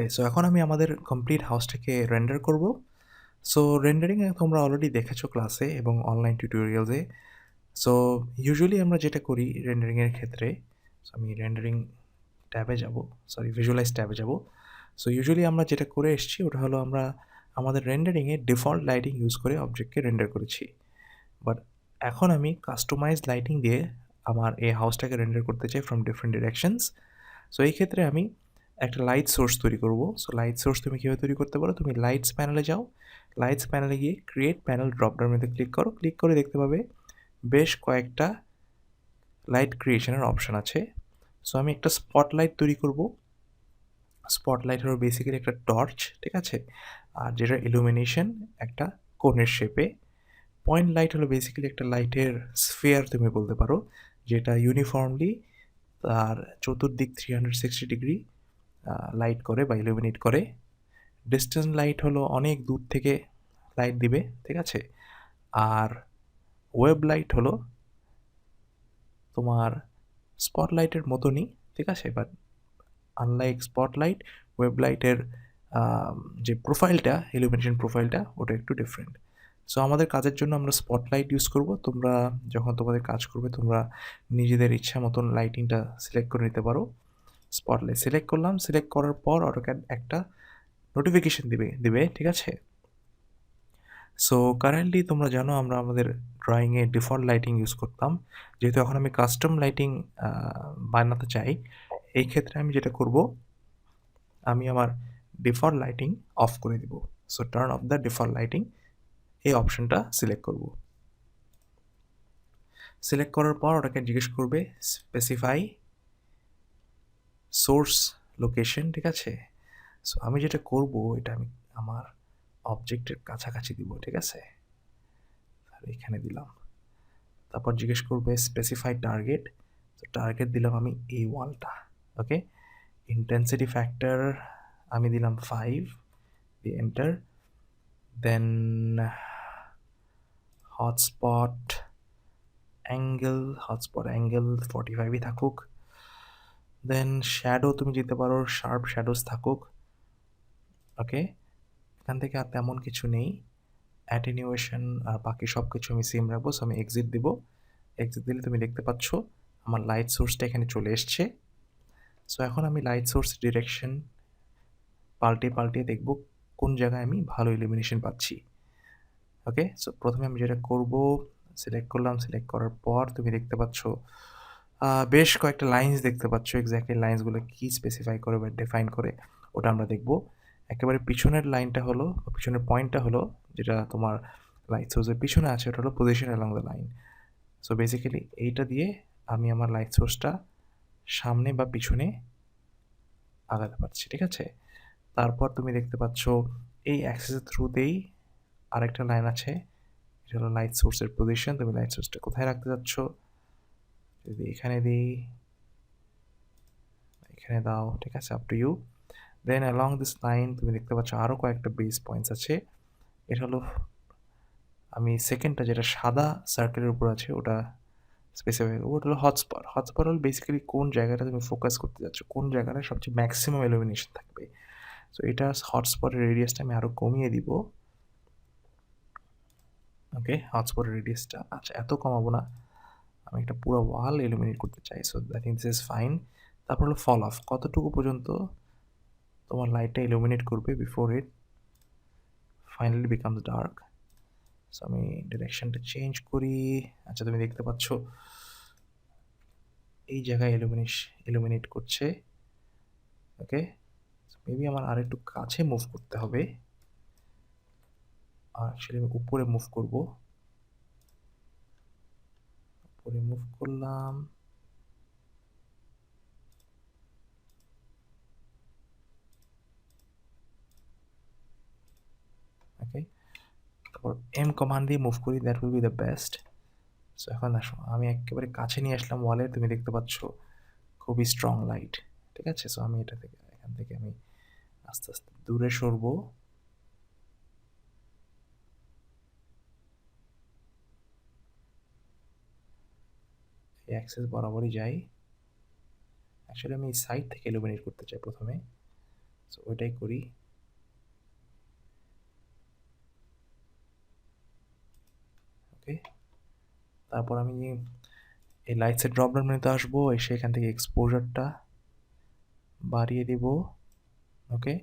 ওকে, so এখন আমি আমাদের কমপ্লিট হাউসটাকে রেন্ডার করব। সো রেন্ডারিং তোমরা অলরেডি দেখেছো ক্লাসে এবং অনলাইন টিউটোরিয়ালসে। সো ইউজুয়ালি আমরা যেটা করি রেন্ডারিংয়ের ক্ষেত্রে, আমি রেন্ডারিং ট্যাবে যাব, ভিজুয়ালাইজ ট্যাবে যাব। সো ইউজুয়ালি আমরা যেটা করে এসেছি ওটা হলো আমরা আমাদের রেন্ডারিংয়ে ডিফল্ট লাইটিং ইউজ করে অবজেক্টকে রেন্ডার করেছি। বাট এখন আমি কাস্টমাইজ লাইটিং দিয়ে আমার এই হাউসটাকে রেন্ডার করতে চাই ফ্রম ডিফারেন্ট ডিরেকশনস। সো এই ক্ষেত্রে আমি একটা লাইট সোর্স তৈরি করব। সো লাইট সোর্স তুমি কীভাবে তৈরি করতে পারো, তুমি লাইটস প্যানেলে যাও, লাইটস প্যানেলে গিয়ে ক্রিয়েট প্যানেল ড্রপডাউন মধ্যে ক্লিক করো, ক্লিক করে দেখতে পাবে বেশ কয়েকটা লাইট ক্রিয়েশনের অপশান আছে। সো আমি একটা স্পটলাইট তৈরি করব। স্পটলাইট হলো বেসিক্যালি একটা টর্চ, ঠিক আছে, আর যেটা ইলুমিনেশন একটা কোণের শেপে। পয়েন্ট লাইট হলো বেসিক্যালি একটা লাইটের স্ফিয়ার তুমি বলতে পারো, যেটা ইউনিফর্মলি তার চতুর্দিক 360 ডিগ্রি লাইট করে বা ইলুমিনেট করে। ডিস্টেন্স লাইট হলো অনেক দূর থেকে লাইট দিবে, ঠিক আছে। আর ওয়েব লাইট হলো তোমার স্পটলাইটের মতনই, ঠিক আছে, বাট আনলাইক স্পটলাইট, ওয়েব লাইটের যে প্রোফাইলটা, ইলুমিনেশন প্রোফাইলটা ওটা একটু ডিফারেন্ট। সো আমাদের কাজের জন্য আমরা স্পটলাইট ইউজ করব। তোমরা যখন তোমাদের কাজ করবে তোমরা নিজেদের ইচ্ছা মতন লাইটিংটা সিলেক্ট করে নিতে পারো। স্পটলাইট সিলেক্ট করলাম, সিলেক্ট করার পর অটোক্যাড একটা নোটিফিকেশন দিবে, ঠিক আছে। সো কারেন্টলি তোমরা জানো আমরা আমাদের ড্রয়িংয়ে ডিফল্ট লাইটিং ইউজ করতাম, যেহেতু এখন আমি কাস্টম লাইটিং বানাতে চাই। এই ক্ষেত্রে আমি যেটা করব, আমি আমার ডিফল্ট লাইটিং অফ করে দিব। So turn off the default lighting এই অপশনটা সিলেক্ট করব। সিলেক্ট করার পর ওটাকে জিজ্ঞেস করবে স্পেসিফাই সোর্স লোকেশন, ঠিক আছে। সো আমি যেটা করব, এটা আমি আমার অবজেক্টের কাছাকাছি দিব, ঠিক আছে, এখানে দিলাম। তারপর জিজ্ঞেস করবে স্পেসিফাই টার্গেট, তো টার্গেট দিলাম আমি এই ওয়ালটা, ওকে। ইন্টেন্সিটি ফ্যাক্টর আমি দিলাম 5, দিয়ে এন্টার। দেন হটস্পট অ্যাঙ্গেল 45ই থাকুক। দেন শ্যাডো তুমি দিতে পারো শার্প শ্যাডোস থাকুক, ওকে। এখান থেকে আর তেমন কিছু নেই, অ্যাটেনিউয়েশন আর বাকি সব কিছু আমি সেম রাখবো। সো আমি এক্সিট দিব। এক্সিট দিলে তুমি দেখতে পাচ্ছ আমার লাইট সোর্সটা এখানে চলে এসছে। সো এখন আমি লাইট সোর্স ডিরেকশন পাল্টে দেখব কোন জায়গায় আমি ভালো ইলুমিনেশন পাচ্ছি, ওকে। সো প্রথমে আমি যেটা করব, সিলেক্ট করলাম, সিলেক্ট করার পর তুমি দেখতে পাচ্ছ বেশ কয়েকটা লাইন্স দেখতে পাচ্ছ। এক্স্যাক্টলি লাইন্সগুলো কী স্পেসিফাই করে বা ডিফাইন করে ওটা আমরা দেখব। একেবারে পিছনের লাইনটা হলো, পিছনের পয়েন্টটা হলো যেটা তোমার লাইট সোর্সের পিছনে আছে, ওটা হলো position along the line. So basically এইটা দিয়ে আমি আমার লাইট সোর্সটা সামনে বা পিছনে আগাতে পারছি, ঠিক আছে। তারপর তুমি দেখতে পাচ্ছ এই অ্যাক্সেসের থ্রুতেই আরেকটা লাইন আছে, এটা হলো লাইট সোর্সের পজিশন। তুমি লাইট সোর্সটা কোথায় রাখতে যাচ্ছ, যদি এখানে দিই, এখানে দাও, ঠিক আছে, up to you. Then along this line তুমি দেখতে পাচ্ছ আরও কয়েকটা বেস পয়েন্টস আছে। এটা হলো আমি সেকেন্ডটা যেটা সাদা সার্কেলের উপর আছে ওটা স্পেসিফাই করবো, ওটা হলো হটস্পট। হটস্পট হলো বেসিক্যালি কোন জায়গাটা তুমি ফোকাস করতে যাচ্ছ, কোন জায়গাটা সবচেয়ে ম্যাক্সিমাম ইলুমিনেশন থাকবে। সো এটা হটস্পটের রেডিয়াসটা আমি আরও কমিয়ে দিব, ওকে। হটস্পটের রেডিয়াসটা আচ্ছা এত কমাবো না, আমি একটা পুরো ওয়াল ইলুমিনেট করতে চাই। So I think this is fine. তারপর হলো ফল অফ, কতটুকু পর্যন্ত তোমার লাইটটা ইলুমিনেট করবে before it finally becomes dark. So আমি ডিরেকশনটা চেঞ্জ করি। আচ্ছা তুমি দেখতে পাচ্ছ এই জায়গায় ইলুমিনেট করছে, ওকে। মেবি আমার আর একটু কাছে মুভ করতে হবে, আর অ্যাকচুয়ালি আমি উপরে মুভ করব। উপরে মুভ করলাম, ওকে। তারপর এম কমান্ড দিয়ে মুভ করি, that will be the best. So এখন আসো আমি একেবারে কাছে নিয়ে আসলাম ওয়ালে, তুমি দেখতে পাচ্ছ খুবই স্ট্রং লাইট, ঠিক আছে। সো আমি এখান থেকে আমি আস্তে আস্তে দূরে সরবো। এই অ্যাক্সেস বরাবরই যাই। অ্যাকচুয়ালি আমি এই সাইড থেকে ইলুমিনেট করতে চাই প্রথমে। সো ওইটাই করি। ওকে, তারপর আমি এই লাইটসের ড্রপ ডাউন মেনুতে আসবো, এসে এখান থেকে এক্সপোজারটা বাড়িয়ে দেব। ওকে,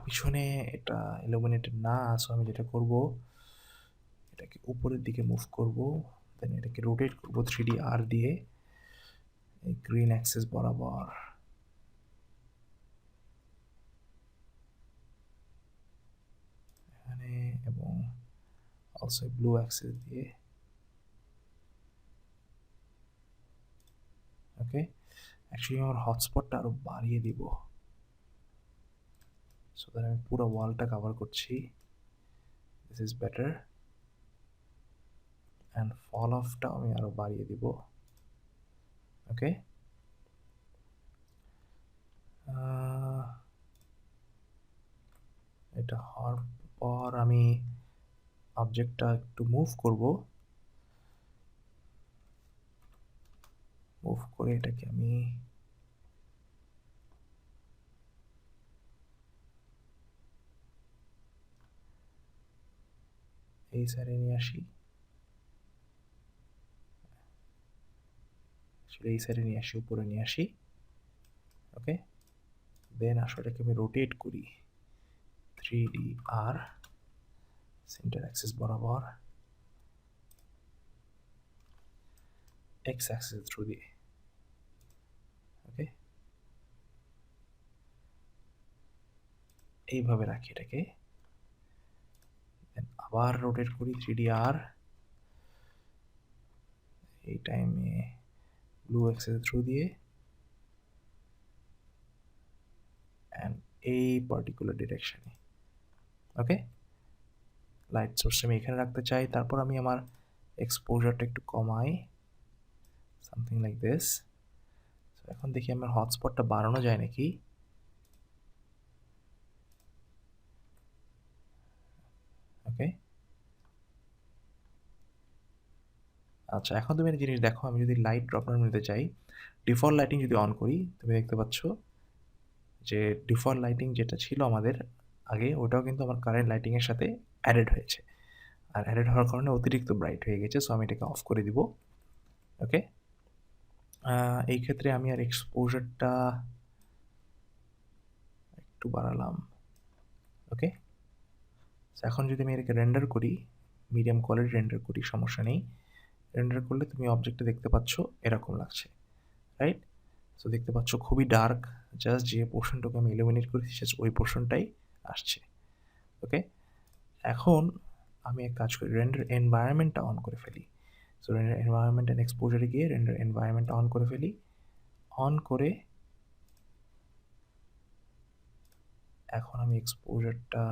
পিছনে এটা ইলুমিনেটেড না, সো আমি যেটা করব এটাকে উপরের দিকে মুভ করব, দেন এটাকে রোটেট করব 3D আর দিয়ে এই গ্রিন অ্যাক্সিস বরাবর। এখানে এবং অলসো ব্লু অ্যাক্সিস দিয়ে। ওকে, অ্যাকচুয়ালি আমার হটস্পটটা আরও বাড়িয়ে দিব, সো দ্যাট আমি পুরো ওয়ালটা কভার করছি। This is better. অ্যান্ড ফল অফটা আমি আরও বাড়িয়ে দিব। ওকে, এটা হওয়ার পর আমি অবজেক্টটা একটু মুভ করব, মুভ করে এটাকে আমি এই সাইডে নিয়ে আসি, এই সাইডে নিয়ে আসি, উপরে নিয়ে আসি। ওকে, দেন আসলে এটাকে আমি রোটেট করি 3D আর সেন্টার অ্যাক্সিস বরাবর, এক্স অ্যাক্সিস থ্রু দিয়ে। ওকে, এইভাবে রাখি এটাকে, দেন আবার রোটেট করি 3D আর, এই টাইমে ব্লু অ্যাক্সিস থ্রু দিয়ে, অ্যান্ড এই পার্টিকুলার ডিরেকশনে। ওকে, লাইট সোর্স আমি এখানে রাখতে চাই, তারপর আমি আমার এক্সপোজারটা একটু কমাই, সামথিং লাইক দিস। এখন দেখি আমার হটস্পটটা বাড়ানো যায় নাকি। ওকে, আচ্ছা, এখন তুমি একটা জিনিস দেখো, আমি যদি লাইট ড্রপ ডাউন নিতে চাই, ডিফল্ট লাইটিং যদি অন করি, তুমি দেখতে পাচ্ছ যে ডিফল্ট লাইটিং যেটা ছিল আমাদের আগে, ওটাও কিন্তু আমার কারেন্ট লাইটিংয়ের সাথে অ্যাডেড হয়েছে, আর অ্যাডেড হওয়ার কারণে অতিরিক্ত ব্রাইট হয়ে গেছে, সো আমি এটাকে অফ করে দিব। ওকে, এই ক্ষেত্রে আমি আর এক্সপোজারটা একটু বাড়ালাম। ওকে, এখন যদি আমি এটাকে রেন্ডার করি, মিডিয়াম কোয়ালিটি রেন্ডার করি, সমস্যা নেই। রেন্ডার করলে তুমি অবজেক্টটা দেখতে পাচ্ছ এরকম লাগছে, রাইট? সো দেখতে পাচ্ছ খুবই ডার্ক, জাস্ট যে পোর্শনটাকে আমি ইলুমিনেট করেছি জাস্ট ওই পোর্শনটাই আসছে। ওকে, এখন আমি এক কাজ করি, রেন্ডার এনভায়রনমেন্টটা অন করে ফেলি। সো রেন্ডার এনভায়রনমেন্ট অ্যান্ড এক্সপোজারে গিয়ে রেন্ডার এনভায়রনমেন্টটা অন করে ফেলি। অন করে এখন আমি এক্সপোজারটা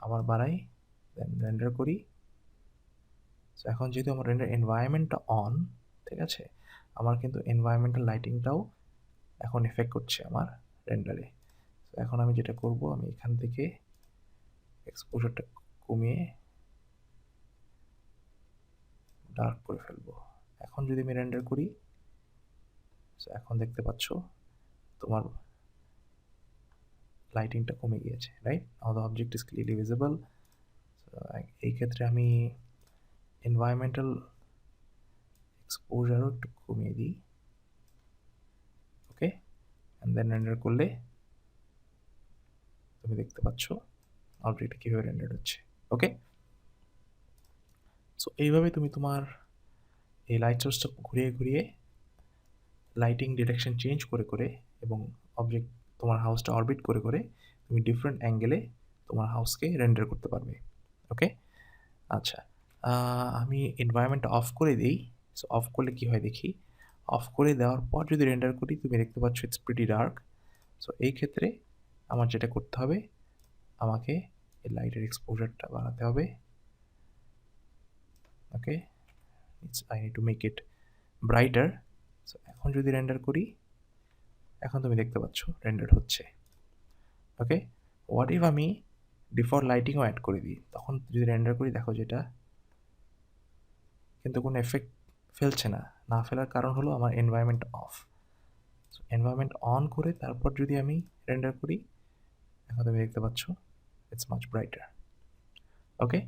আবার বাড়াই, দেন রেন্ডার করি। সো এখন যেহেতু আমার রেন্ডার এনভায়রনমেন্টটা অন, ঠিক আছে, আমার কিন্তু এনভায়রনমেন্টাল লাইটিংটাও এখন এফেক্ট করছে আমার রেন্ডারে। সো এখন আমি যেটা করব, আমি এখান থেকে এক্সপোজারটা কমিয়ে ডার্ক করে ফেলবো। এখন যদি আমি রেন্ডার করি, সো এখন দেখতে পাচ্ছ তোমার লাইটিংটা কমে গিয়েছে, right? Now the object is clearly visible. এই ক্ষেত্রে আমি এনভায়রনমেন্টাল এক্সপোজারও একটু কমিয়ে দিই। ওকে, অ্যান্ড দেন রেন্ডার করলে তুমি দেখতে পাচ্ছ অবজেক্টটা কীভাবে রেন্ডার হচ্ছে। ওকে, সো এইভাবে তুমি তোমার এই লাইট সোর্সটা ঘুরিয়ে ঘুরিয়ে লাইটিং ডিরেকশন চেঞ্জ করে করে এবং অবজেক্ট তোমার হাউসটা অরবিট করে করে তুমি ডিফারেন্ট অ্যাঙ্গেলে তোমার হাউসকে রেন্ডার করতে পারবে। ওকে, আচ্ছা, আমি এনভায়রনমেন্টটা অফ করে দিই। সো অফ করলে কী হয় দেখি, অফ করে দেওয়ার পর যদি রেন্ডার করি, তুমি দেখতে পাচ্ছ ইটস প্রিটি ডার্ক। সো এই ক্ষেত্রে আমার যেটা করতে হবে, আমাকে এই লাইটের এক্সপোজারটা বাড়াতে হবে। Okay, I need to make it brighter. So এখন যদি রেন্ডার করি, এখন তুমি দেখতে পাচ্ছ রেন্ডার হচ্ছে। ওকে, হোয়াট ইফ আমি ডিফল্ট লাইটিংও অ্যাড করে দিই, তখন যদি রেন্ডার করি, দেখো যেটা কিন্তু কোনো এফেক্ট ফেলছে না। না ফেলার কারণ হলো আমার এনভায়রনমেন্ট অফ। এনভায়রনমেন্ট অন করে তারপর যদি আমি রেন্ডার করি, এখন তুমি দেখতে পাচ্ছ it's much brighter. Okay,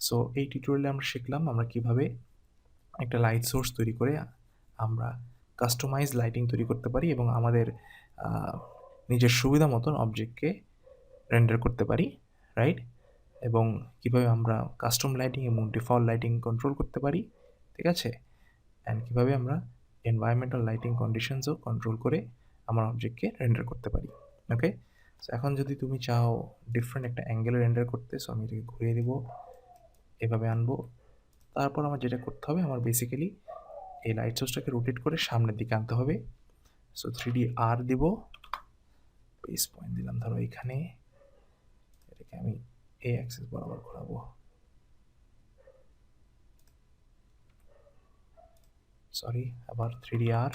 so এই টিউটোরিয়ালে আমরা শিখলাম আমরা কিভাবে একটা লাইট সোর্স তৈরি করে আমরা কাস্টমাইজ লাইটিং তৈরি করতে পারি এবং আমাদের নিজের সুবিধা মতন অবজেক্টকে রেন্ডার করতে পারি, রাইট? এবং কিভাবে আমরা কাস্টম লাইটিং এবং ডিফল্ট লাইটিং কন্ট্রোল করতে পারি, ঠিক আছে? অ্যান্ড কীভাবে আমরা এনভায়রনমেন্টাল লাইটিং কন্ডিশনসও কন্ট্রোল করে আমার অবজেক্টকে রেন্ডার করতে পারি। ওকে, সো এখন যদি তুমি চাও ডিফারেন্ট একটা অ্যাঙ্গেলে রেন্ডার করতে, সো আমি এটাকে ঘুরিয়ে দিব, এভাবে আনবো। তারপর আমার যেটা করতে হবে, আমার বেসিক্যালি এই লাইট সোর্সটাকে রোটেট করে সামনের দিকে আনতে হবে। সো 3D আর দিব, বেস পয়েন্ট দিলাম ধরো এখানে, এটাকে আমি এই অ্যাক্সিস বরাবর ঘোরাবো। সরি, আবার 3D আর,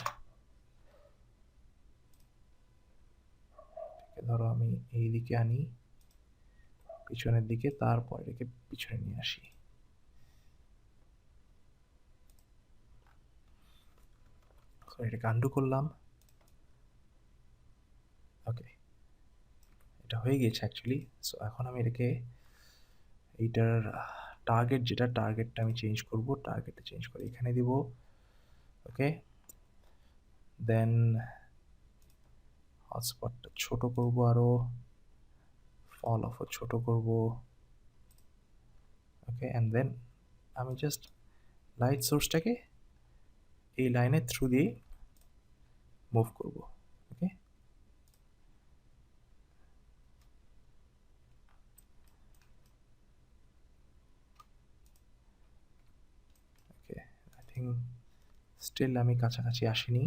ধরো আমি এই দিকে আনি পিছনের দিকে, তারপর এটাকে পিছনে নিয়ে আসি। এটাকে আন্ডু করলাম। ওকে, এটা হয়ে গেছে অ্যাকচুয়ালি। সো এখন আমি এটাকে এইটার টার্গেটটা আমি চেঞ্জ করব। টার্গেটটা চেঞ্জ করে এখানে দিব। ওকে, দেন হটস্পটটা ছোট করব, আরও ফল অফও ছোট করব। ওকে, অ্যান্ড দেন আমি জাস্ট লাইট সোর্সটাকে এই লাইনের থ্রু দিয়ে মুভ করব। Okay, okay, I think still আমি কাছাকাছি আসিনি।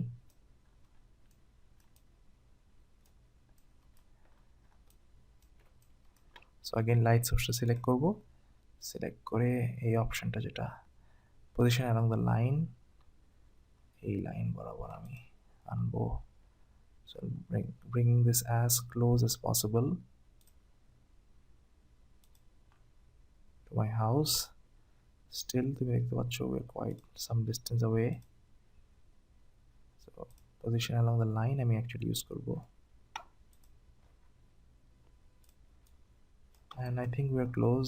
সো আগেন লাইট সোর্সটা সিলেক্ট করব, সিলেক্ট করে এই অপশনটা যেটা পজিশন অ্যালং দ্য লাইন, এই লাইন বরাবর আমি আনবো। So bring this as close as possible to my house. Still তুমি দেখতে পাচ্ছ we quite some distance away. So position along the line আমি অ্যাকচুয়ালি ইউজ করব, and I think we are close.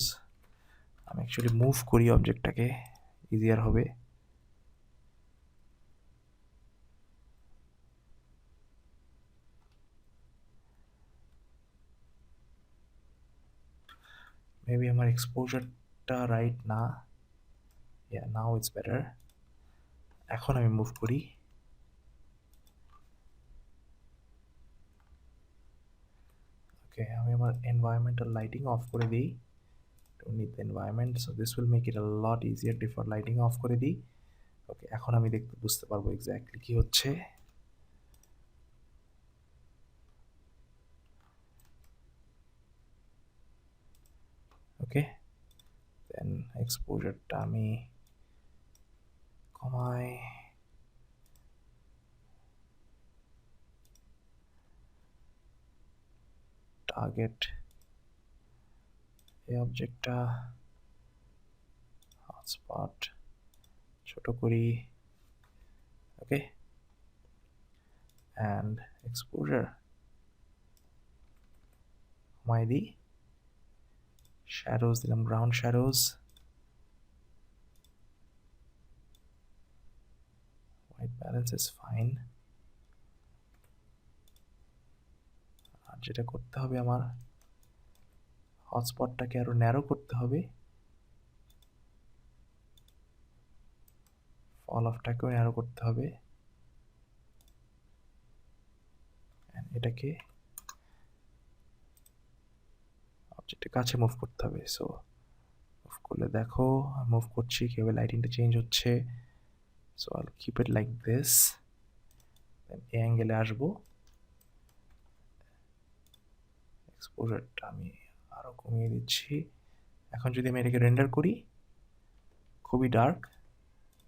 আমি অ্যাকচুয়ালি মুভ করি অবজেক্টটাকে, easier হবে। Maybe আমার এক্সপোজারটা right না। ইয়া, নাও ইটস বেটার। এখন আমি মুভ করি। ওকে, আমি আমার এনভায়রনমেন্টাল লাইটিং অফ করে দিই। Don't need the environment, so this will make it a lot easier. Default lighting of করে দিই। ওকে, এখন আমি বুঝতে পারবো এক্স্যাক্টলি কি হচ্ছে। ওকে, দেন এক্সপোজারটা আমি কমাই, টার্গেট এই অবজেক্টটা, হটস্পট ছোট করি। ওকে, অ্যান্ড এক্সপোজার কমাই দিই। শ্যাডোজ দিলাম ground shadows. White balance is fine. আর যেটা করতে হবে, আমার হটস্পটটাকে আরো ন্যারো করতে হবে, ফল অফটাকেও ন্যারো করতে হবে, এটাকে অবজেক্টের কাছে মুভ করতে হবে। সো মুভ করলে দেখো মুভ করছি, কীভাবে লাইটিংটা চেঞ্জ হচ্ছে। So I keep it like this. এই অ্যাঙ্গেলে আসবো, এক্সপোজারটা আমি আরও কমিয়ে দিচ্ছি। এখন যদি আমি এটাকে রেন্ডার করি, খুবই ডার্ক।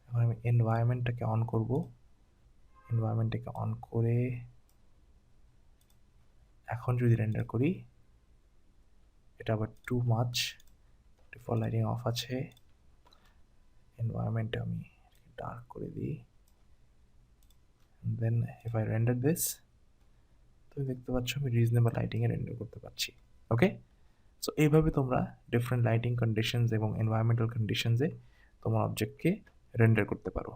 এখন আমি এনভায়রনমেন্টটাকে অন করব। এনভায়রনমেন্টটাকে অন করে এখন যদি রেন্ডার করি, এটা আবার too much. Default lighting of আছে। এনভায়রনমেন্টটা আমি ডার্ক করে দিই, দেন ইফ আই রেন্ডার দিস, তুমি দেখতে পাচ্ছ আমি রিজনেবল লাইটিংয়ে রেন্ডার করতে পারছি। ওকে, সো এইভাবে তোমরা ডিফারেন্ট লাইটিং কন্ডিশনস এবং এনভায়রনমেন্টাল কন্ডিশনসে তোমার অবজেক্টকে রেন্ডার করতে পারো।